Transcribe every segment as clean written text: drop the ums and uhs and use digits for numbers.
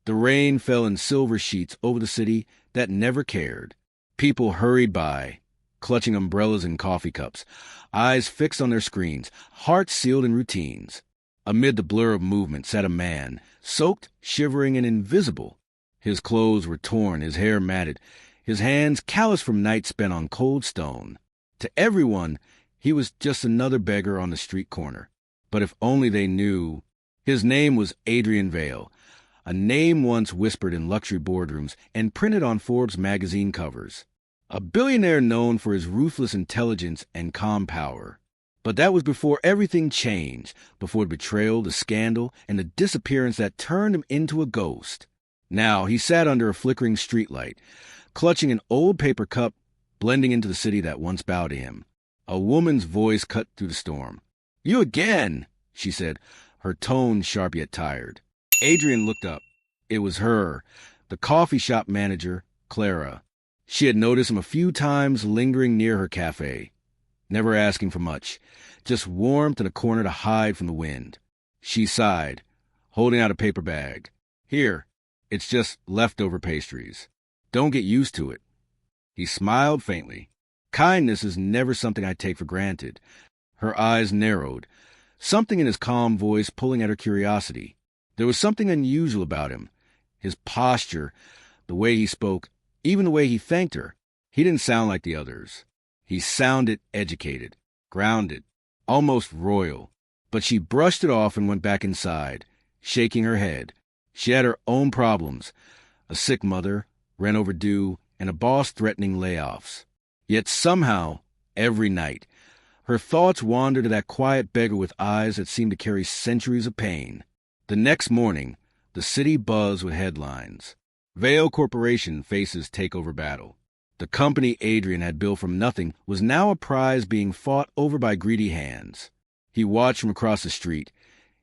The rain fell in silver sheets over the city that never cared. People hurried by, clutching umbrellas and coffee cups, eyes fixed on their screens, hearts sealed in routines. Amid the blur of movement sat a man, soaked, shivering, and invisible. His clothes were torn, his hair matted, his hands calloused from nights spent on cold stone. To everyone, he was just another beggar on the street corner. But if only they knew. His name was Adrian Vale, a name once whispered in luxury boardrooms and printed on Forbes magazine covers. A billionaire known for his ruthless intelligence and calm power. But that was before everything changed, before the betrayal, the scandal, and the disappearance that turned him into a ghost. Now he sat under a flickering streetlight, clutching an old paper cup, blending into the city that once bowed to him. A woman's voice cut through the storm. "You again," she said, her tone sharp yet tired. Adrian looked up. It was her, the coffee shop manager, Clara. She had noticed him a few times lingering near her cafe, never asking for much, just warmth and a corner to hide from the wind. She sighed, holding out a paper bag. "Here, it's just leftover pastries. Don't get used to it." He smiled faintly. Kindness is never something I take for granted. Her eyes narrowed, something in his calm voice pulling at her curiosity. There was something unusual about him. His posture, the way he spoke, even the way he thanked her. He didn't sound like the others. He sounded educated, grounded, almost royal. But she brushed it off and went back inside, shaking her head. She had her own problems. A sick mother, rent overdue, and a boss threatening layoffs. Yet somehow, every night, her thoughts wandered to that quiet beggar with eyes that seemed to carry centuries of pain. The next morning, the city buzzed with headlines. Vale Corporation faces takeover battle. The company Adrian had built from nothing was now a prize being fought over by greedy hands. He watched from across the street,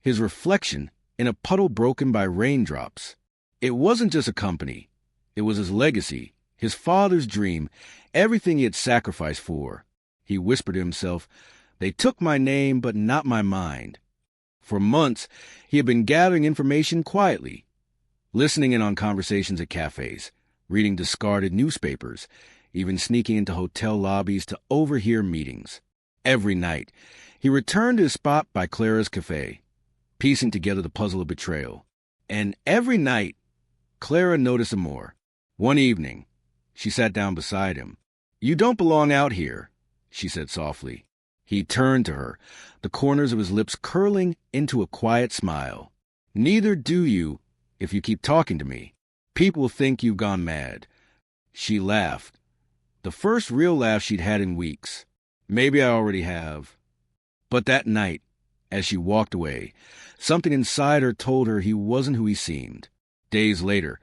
his reflection in a puddle broken by raindrops. It wasn't just a company. It was his legacy, his father's dream, everything he had sacrificed for. He whispered to himself, "They took my name, but not my mind." For months, he had been gathering information quietly, listening in on conversations at cafes, reading discarded newspapers, even sneaking into hotel lobbies to overhear meetings. Every night, he returned to his spot by Clara's cafe, piecing together the puzzle of betrayal. And every night, Clara noticed him more. One evening, she sat down beside him. "You don't belong out here," she said softly. He turned to her, the corners of his lips curling into a quiet smile. "Neither do you if you keep talking to me. People will think you've gone mad." She laughed. The first real laugh she'd had in weeks. "Maybe I already have." But that night, as she walked away, something inside her told her he wasn't who he seemed. Days later,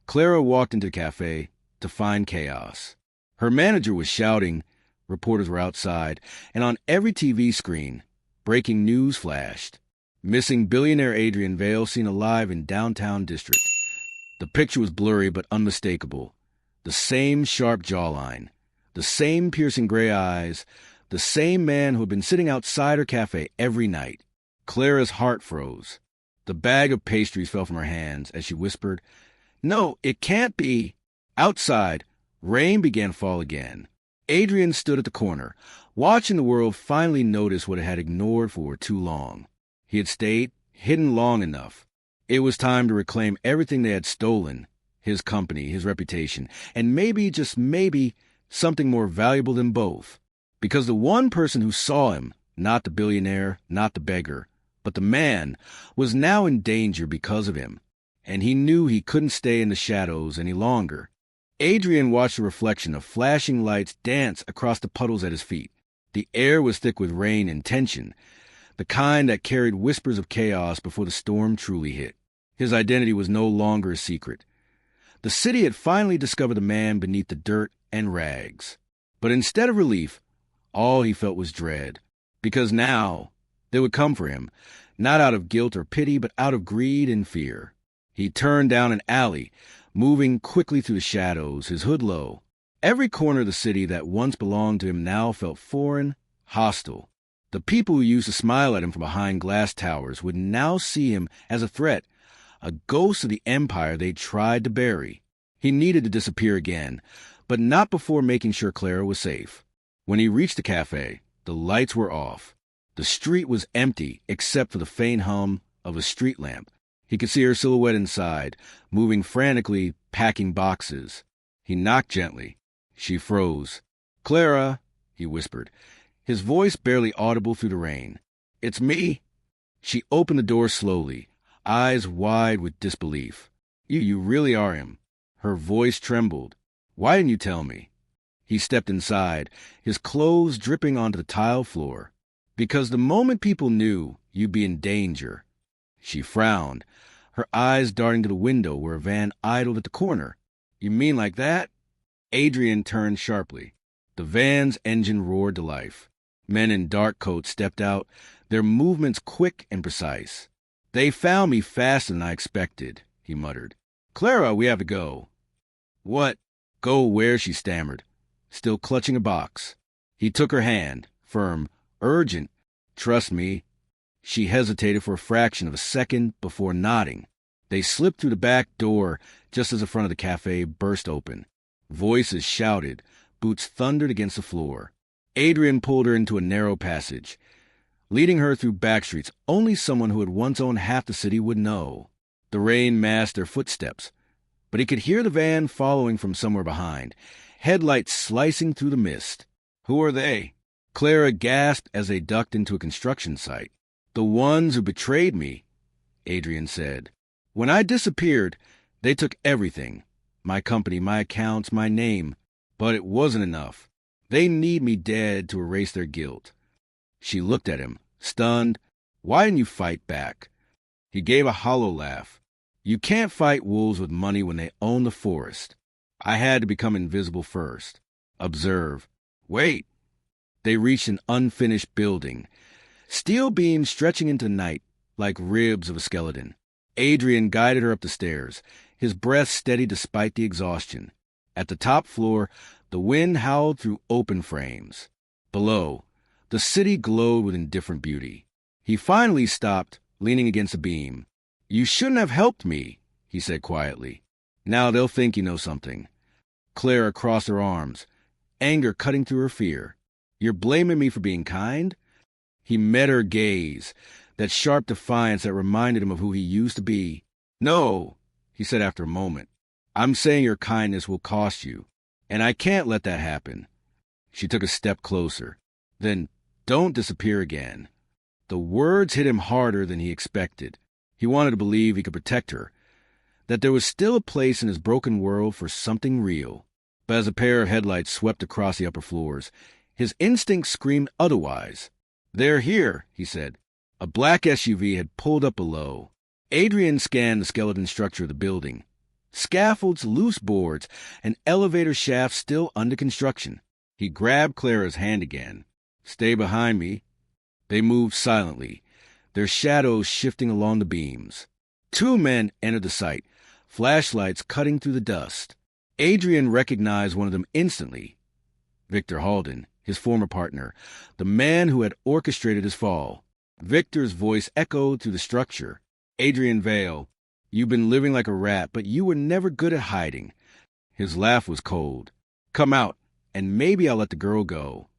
Clara walked into the cafe to find chaos. Her manager was shouting, reporters were outside, and on every TV screen, breaking news flashed. Missing billionaire Adrian Vale seen alive in downtown district. The picture was blurry but unmistakable. The same sharp jawline, the same piercing gray eyes, the same man who had been sitting outside her cafe every night. Clara's heart froze. The bag of pastries fell from her hands as she whispered, "No, it can't be." Outside, rain began to fall again. Adrian stood at the corner, watching the world finally notice what it had ignored for too long. He had stayed hidden long enough. It was time to reclaim everything they had stolen, his company, his reputation, and maybe, just maybe, something more valuable than both. Because the one person who saw him, not the billionaire, not the beggar, but the man, was now in danger because of him, and he knew he couldn't stay in the shadows any longer. Adrian watched the reflection of flashing lights dance across the puddles at his feet. The air was thick with rain and tension, the kind that carried whispers of chaos before the storm truly hit. His identity was no longer a secret. The city had finally discovered the man beneath the dirt and rags. But instead of relief, all he felt was dread. Because now, they would come for him, not out of guilt or pity, but out of greed and fear. He turned down an alley, moving quickly through the shadows, his hood low. Every corner of the city that once belonged to him now felt foreign, hostile. The people who used to smile at him from behind glass towers would now see him as a threat, a ghost of the empire they tried to bury. He needed to disappear again, but not before making sure Clara was safe. When he reached the cafe, the lights were off. The street was empty except for the faint hum of a street lamp. He could see her silhouette inside, moving frantically, packing boxes. He knocked gently. She froze. "Clara," he whispered, his voice barely audible through the rain. "It's me." She opened the door slowly, eyes wide with disbelief. You really are him." Her voice trembled. "Why didn't you tell me?" He stepped inside, his clothes dripping onto the tile floor. "Because the moment people knew, you'd be in danger." She frowned, her eyes darting to the window where a van idled at the corner. "You mean like that?" Adrian turned sharply. The van's engine roared to life. Men in dark coats stepped out, their movements quick and precise. "They found me faster than I expected," he muttered. "Clara, we have to go." "What?" "Go where?" she stammered, still clutching a box. He took her hand, firm, urgent. "Trust me." She hesitated for a fraction of a second before nodding. They slipped through the back door just as the front of the cafe burst open. Voices shouted, boots thundered against the floor. Adrian pulled her into a narrow passage, leading her through back streets only someone who had once owned half the city would know. The rain masked their footsteps, but he could hear the van following from somewhere behind, headlights slicing through the mist. "Who are they?" Clara gasped as they ducked into a construction site. "The ones who betrayed me," Adrian said. "When I disappeared, they took everything. My company, my accounts, my name. But it wasn't enough. They need me dead to erase their guilt." She looked at him, stunned. "Why didn't you fight back?" He gave a hollow laugh. "You can't fight wolves with money when they own the forest. I had to become invisible first. Observe. Wait." They reached an unfinished building, steel beams stretching into the night like ribs of a skeleton. Adrian guided her up the stairs, his breath steady despite the exhaustion. At the top floor, the wind howled through open frames. Below, the city glowed with indifferent beauty. He finally stopped, leaning against a beam. "You shouldn't have helped me," he said quietly. "Now they'll think you know something." Clara crossed her arms, anger cutting through her fear. "You're blaming me for being kind?" He met her gaze, that sharp defiance that reminded him of who he used to be. "No," he said after a moment. "I'm saying your kindness will cost you, and I can't let that happen." She took a step closer. "Then don't disappear again." The words hit him harder than he expected. He wanted to believe he could protect her, that there was still a place in his broken world for something real. But as a pair of headlights swept across the upper floors, his instinct screamed otherwise. "They're here," he said. A black SUV had pulled up below. Adrian scanned the skeleton structure of the building. Scaffolds, loose boards, an elevator shaft still under construction. He grabbed Clara's hand again. "Stay behind me." They moved silently, their shadows shifting along the beams. Two men entered the site, flashlights cutting through the dust. Adrian recognized one of them instantly. Victor Halden, his former partner, the man who had orchestrated his fall. Victor's voice echoed through the structure. "Adrian Vale, you've been living like a rat, but you were never good at hiding." His laugh was cold. "Come out, and maybe I'll let the girl go."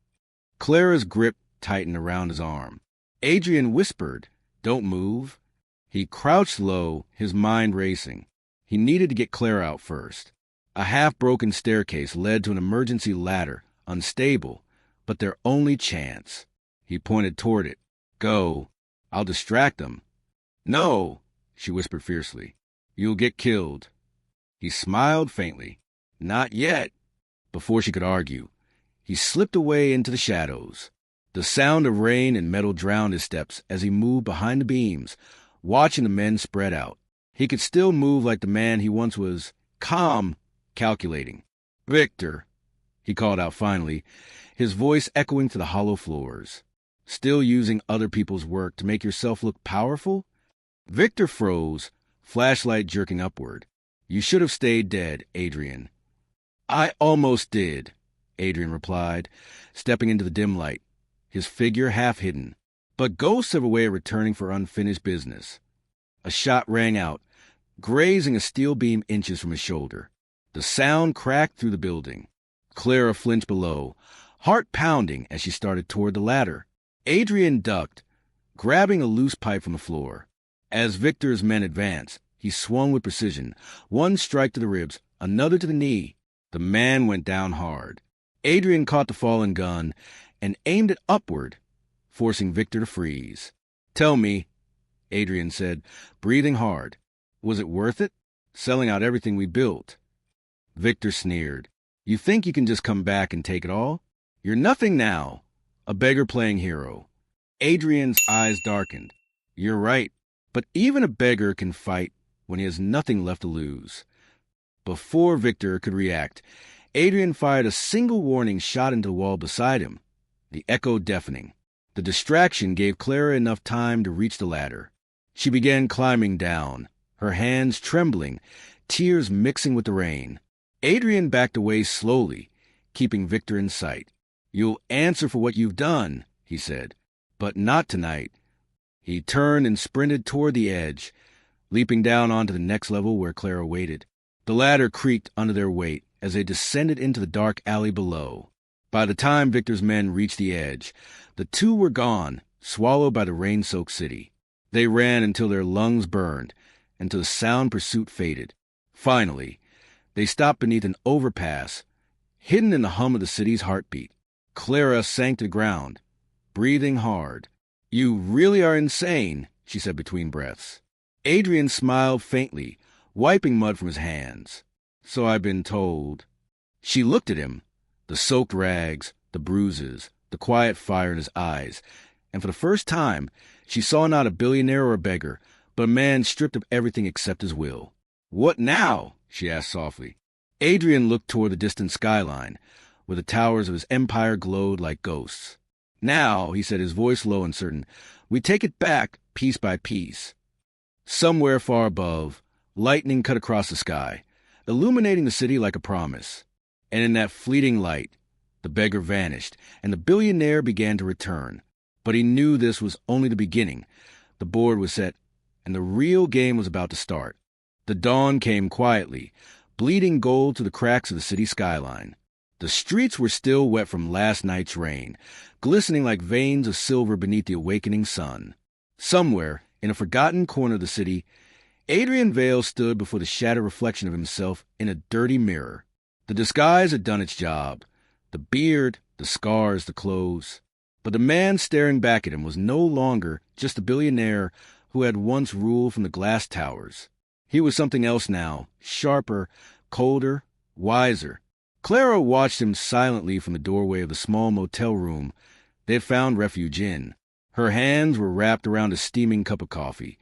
Clara's grip tightened around his arm. Adrian whispered, "Don't move." He crouched low, his mind racing. He needed to get Clara out first. A half-broken staircase led to an emergency ladder, unstable, but their only chance. He pointed toward it. "Go. I'll distract them." "No," she whispered fiercely. "You'll get killed." He smiled faintly. "Not yet." Before she could argue, he slipped away into the shadows. The sound of rain and metal drowned his steps as he moved behind the beams, watching the men spread out. He could still move like the man he once was, calm, calculating. "Victor," he called out finally, his voice echoing to the hollow floors. "Still using other people's work to make yourself look powerful?" Victor froze, flashlight jerking upward. "You should have stayed dead, Adrian." "I almost did," Adrian replied, stepping into the dim light, his figure half hidden. "But ghosts have a way of returning for unfinished business." A shot rang out, grazing a steel beam inches from his shoulder. The sound cracked through the building. Clara flinched below, heart pounding as she started toward the ladder. Adrian ducked, grabbing a loose pipe from the floor. As Victor's men advanced, he swung with precision, one strike to the ribs, another to the knee. The man went down hard. Adrian caught the fallen gun and aimed it upward, forcing Victor to freeze. "Tell me," Adrian said, breathing hard, "was it worth it? Selling out everything we built?" Victor sneered. "You think you can just come back and take it all? You're nothing now. A beggar playing hero." Adrian's eyes darkened. "You're right, but even a beggar can fight when he has nothing left to lose." Before Victor could react, Adrian fired a single warning shot into the wall beside him, the echo deafening. The distraction gave Clara enough time to reach the ladder. She began climbing down, her hands trembling, tears mixing with the rain. Adrian backed away slowly, keeping Victor in sight. "You'll answer for what you've done," he said, "but not tonight." He turned and sprinted toward the edge, leaping down onto the next level where Clara waited. The ladder creaked under their weight as they descended into the dark alley below. By the time Victor's men reached the edge, the two were gone, swallowed by the rain-soaked city. They ran until their lungs burned, until the sound pursuit faded. Finally, they stopped beneath an overpass, hidden in the hum of the city's heartbeat. Clara sank to the ground, breathing hard. "You really are insane," she said between breaths. Adrian smiled faintly, wiping mud from his hands. "So I've been told." She looked at him, the soaked rags, the bruises, the quiet fire in his eyes, and for the first time, she saw not a billionaire or a beggar, but a man stripped of everything except his will. "What now?" she asked softly. Adrian looked toward the distant skyline, where the towers of his empire glowed like ghosts. "Now," he said, his voice low and certain, "we take it back piece by piece." Somewhere far above, lightning cut across the sky, illuminating the city like a promise. And in that fleeting light, the beggar vanished, and the billionaire began to return. But he knew this was only the beginning. The board was set, and the real game was about to start. The dawn came quietly, bleeding gold through the cracks of the city skyline. The streets were still wet from last night's rain, glistening like veins of silver beneath the awakening sun. Somewhere, in a forgotten corner of the city, Adrian Vale stood before the shattered reflection of himself in a dirty mirror. The disguise had done its job. The beard, the scars, the clothes. But the man staring back at him was no longer just the billionaire who had once ruled from the glass towers. He was something else now, sharper, colder, wiser. Clara watched him silently from the doorway of the small motel room they had found refuge in. Her hands were wrapped around a steaming cup of coffee,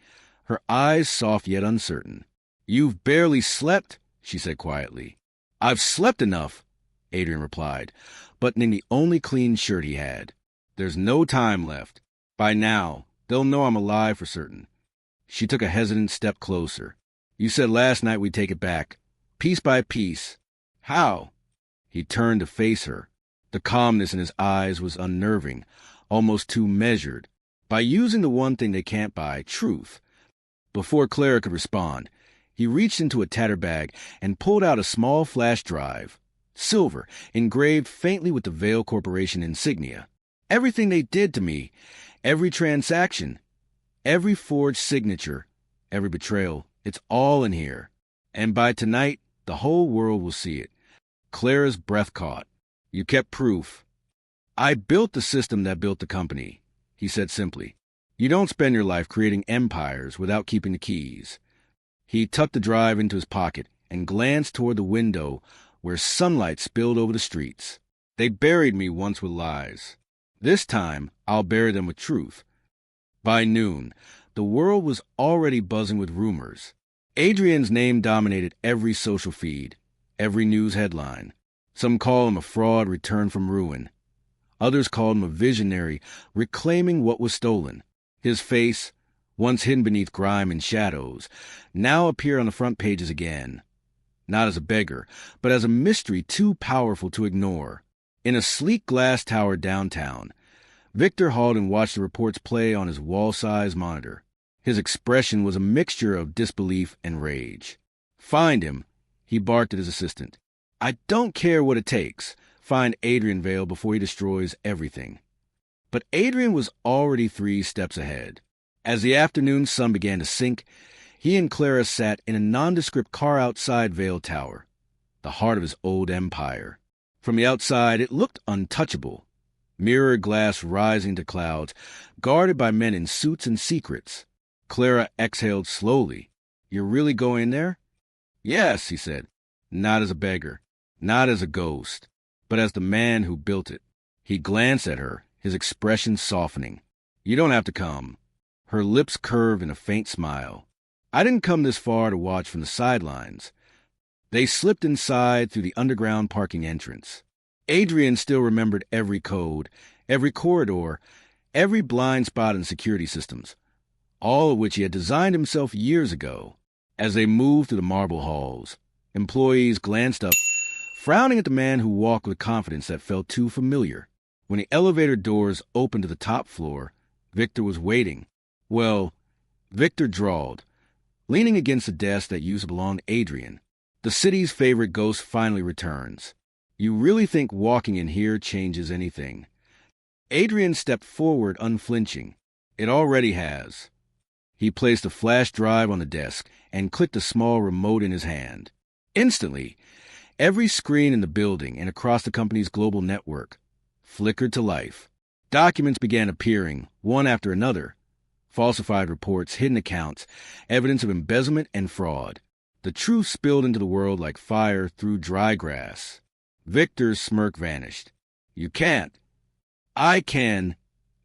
her eyes soft yet uncertain. "You've barely slept," she said quietly. "I've slept enough," Adrian replied, buttoning the only clean shirt he had. "There's no time left. By now, they'll know I'm alive for certain." She took a hesitant step closer. "You said last night we'd take it back, piece by piece. How?" He turned to face her. The calmness in his eyes was unnerving, almost too measured. "By using the one thing they can't buy, truth." Before Clara could respond, he reached into a tattered bag and pulled out a small flash drive. Silver, engraved faintly with the Vale Corporation insignia. "Everything they did to me, every transaction, every forged signature, every betrayal, it's all in here. And by tonight, the whole world will see it." Clara's breath caught. "You kept proof." "I built the system that built the company," he said simply. "You don't spend your life creating empires without keeping the keys." He tucked the drive into his pocket and glanced toward the window where sunlight spilled over the streets. "They buried me once with lies. This time, I'll bury them with truth." By noon, the world was already buzzing with rumors. Adrian's name dominated every social feed, every news headline. Some called him a fraud returned from ruin. Others called him a visionary reclaiming what was stolen. His face, once hidden beneath grime and shadows, now appeared on the front pages again. Not as a beggar, but as a mystery too powerful to ignore. In a sleek glass tower downtown, Victor halted and watched the reports play on his wall-sized monitor. His expression was a mixture of disbelief and rage. "Find him," he barked at his assistant. "I don't care what it takes. Find Adrian Vale before he destroys everything." But Adrian was already 3 steps ahead. As the afternoon sun began to sink, he and Clara sat in a nondescript car outside Vale Tower, the heart of his old empire. From the outside, it looked untouchable. Mirror glass rising to clouds, guarded by men in suits and secrets. Clara exhaled slowly. "You're really going there?" "Yes," he said. "Not as a beggar, not as a ghost, but as the man who built it." He glanced at her, his expression softening. "You don't have to come." Her lips curved in a faint smile. "I didn't come this far to watch from the sidelines." They slipped inside through the underground parking entrance. Adrian still remembered every code, every corridor, every blind spot in security systems, all of which he had designed himself years ago. As they moved through the marble halls, employees glanced up, frowning at the man who walked with confidence that felt too familiar. When the elevator doors opened to the top floor, Victor was waiting. Well, Victor drawled, leaning against the desk that used to belong to Adrian. "The city's favorite ghost finally returns. You really think walking in here changes anything?" Adrian stepped forward, unflinching. "It already has." He placed a flash drive on the desk and clicked a small remote in his hand. Instantly, every screen in the building and across the company's global network flickered to life. Documents began appearing, one after another. Falsified reports, hidden accounts, evidence of embezzlement and fraud. The truth spilled into the world like fire through dry grass. Victor's smirk vanished. "You can't." "I can,"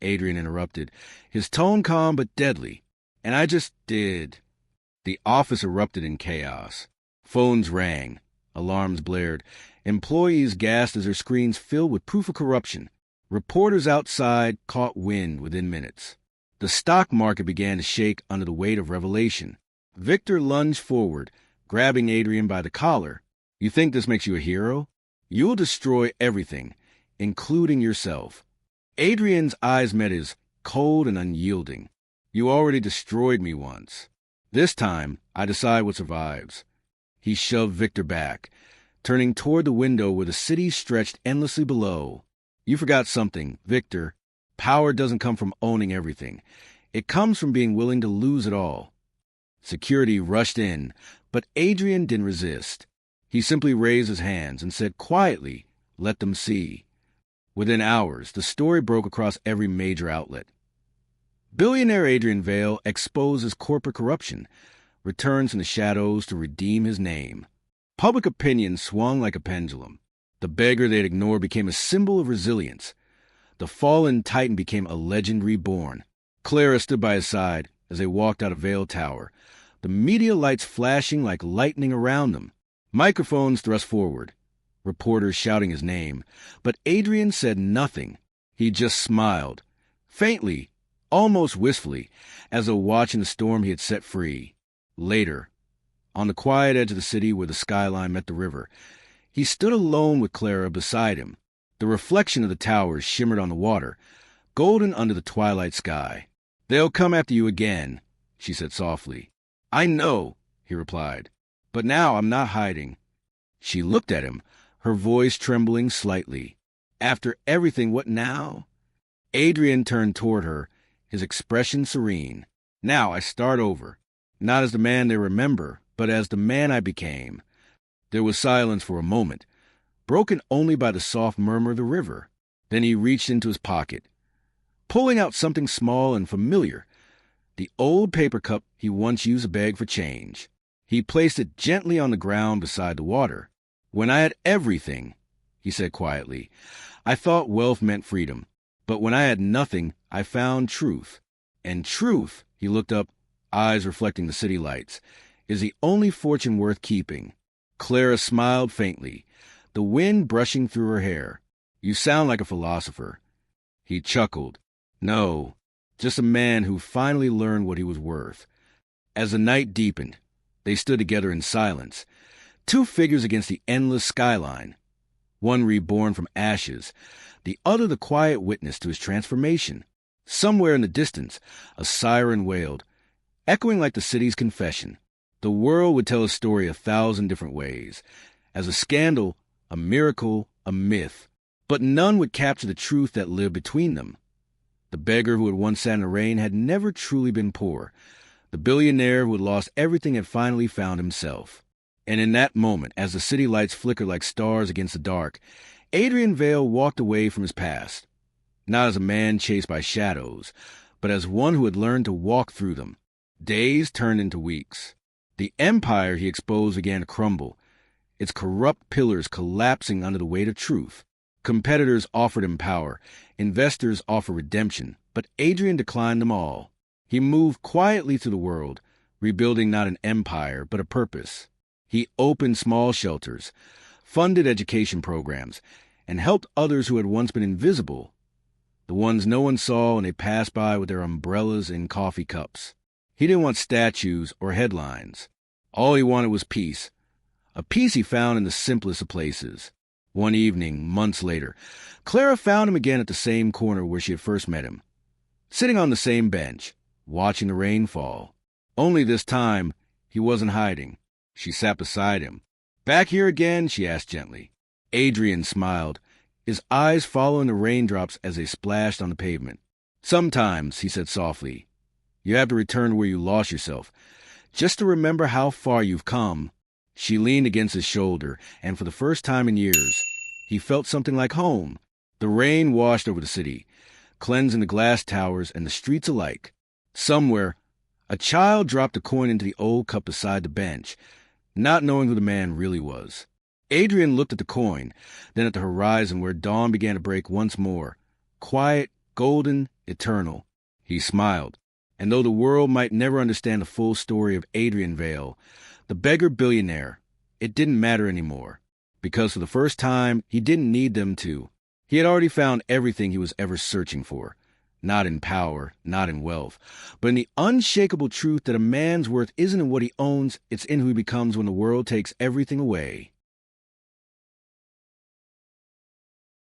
Adrian interrupted, his tone calm but deadly. "And I just did." The office erupted in chaos. Phones rang. Alarms blared. Employees gasped as their screens filled with proof of corruption. Reporters outside caught wind within minutes. The stock market began to shake under the weight of revelation. Victor lunged forward, grabbing Adrian by the collar. "You think this makes you a hero? You'll destroy everything, including yourself." Adrian's eyes met his, cold and unyielding. "You already destroyed me once. This time, I decide what survives." He shoved Victor back, turning toward the window where the city stretched endlessly below. "You forgot something, Victor. Power doesn't come from owning everything. It comes from being willing to lose it all." Security rushed in, but Adrian didn't resist. He simply raised his hands and said quietly, "Let them see." Within hours, the story broke across every major outlet. Billionaire Adrian Vale exposes corporate corruption, returns from the shadows to redeem his name. Public opinion swung like a pendulum. The beggar they'd ignored became a symbol of resilience. The fallen titan became a legend reborn. Clara stood by his side as they walked out of Vale Tower, the media lights flashing like lightning around them. Microphones thrust forward, reporters shouting his name, but Adrian said nothing. He just smiled, faintly, almost wistfully, as though watching the storm he had set free. Later, on the quiet edge of the city where the skyline met the river, he stood alone with Clara beside him. The reflection of the towers shimmered on the water, golden under the twilight sky. "They'll come after you again," she said softly. "I know," he replied, "but now I'm not hiding." She looked at him, her voice trembling slightly. "After everything, what now?" Adrian turned toward her, his expression serene. "Now I start over, not as the man they remember, but as the man I became." There was silence for a moment, broken only by the soft murmur of the river. Then he reached into his pocket, pulling out something small and familiar, the old paper cup he once used to beg for change. He placed it gently on the ground beside the water. "When I had everything," he said quietly, "I thought wealth meant freedom. But when I had nothing, I found truth. And truth," he looked up, eyes reflecting the city lights, "is the only fortune worth keeping." Clara smiled faintly, the wind brushing through her hair. "You sound like a philosopher." He chuckled. "No, just a man who finally learned what he was worth." As the night deepened, they stood together in silence, two figures against the endless skyline, one reborn from ashes, the other the quiet witness to his transformation. Somewhere in the distance, a siren wailed, Echoing like the city's confession, the world would tell a story 1,000 different ways, as a scandal, a miracle, a myth, but none would capture the truth that lived between them. The beggar who had once sat in the rain had never truly been poor. The billionaire who had lost everything had finally found himself. And in that moment, as the city lights flickered like stars against the dark, Adrian Vale walked away from his past, not as a man chased by shadows, but as one who had learned to walk through them. Days turned into weeks. The empire he exposed began to crumble, its corrupt pillars collapsing under the weight of truth. Competitors offered him power, investors offered redemption, but Adrian declined them all. He moved quietly through the world, rebuilding not an empire, but a purpose. He opened small shelters, funded education programs, and helped others who had once been invisible, the ones no one saw when they passed by with their umbrellas and coffee cups. He didn't want statues or headlines. All he wanted was peace, a peace he found in the simplest of places. One evening, months later, Clara found him again at the same corner where she had first met him, sitting on the same bench, watching the rain fall. Only this time, he wasn't hiding. She sat beside him. "Back here again?" she asked gently. Adrian smiled, his eyes following the raindrops as they splashed on the pavement. "Sometimes," he said softly, "you have to return to where you lost yourself, just to remember how far you've come." She leaned against his shoulder, and for the first time in years, he felt something like home. The rain washed over the city, cleansing the glass towers and the streets alike. Somewhere, a child dropped a coin into the old cup beside the bench, not knowing who the man really was. Adrian looked at the coin, then at the horizon where dawn began to break once more, quiet, golden, eternal. He smiled, and though the world might never understand the full story of Adrian Vale, the beggar billionaire, it didn't matter anymore, because for the first time, he didn't need them to. He had already found everything he was ever searching for, not in power, not in wealth, but in the unshakable truth that a man's worth isn't in what he owns, it's in who he becomes when the world takes everything away.